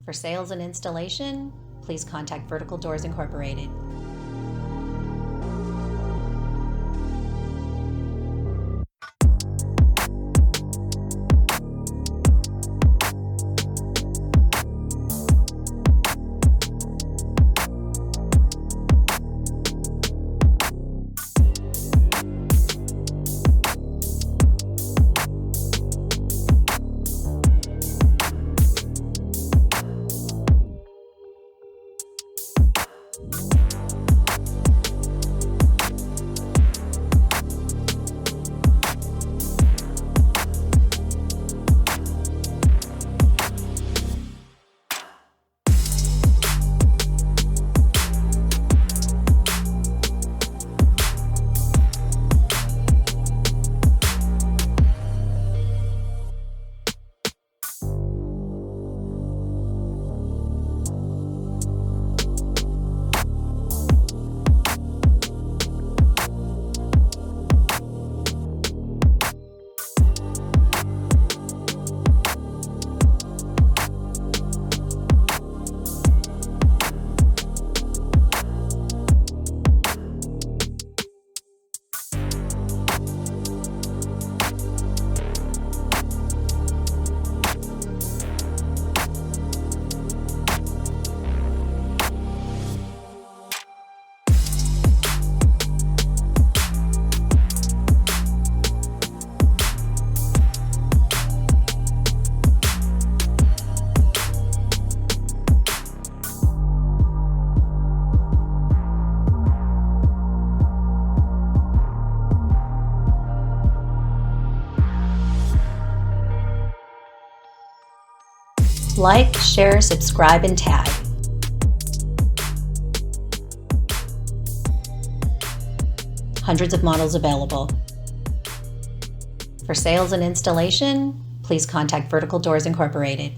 For sales and installation, please contact Vertical Doors Incorporated. Like, share, subscribe, and tag. Hundreds of models available. For sales and installation, please contact Vertical Doors Incorporated.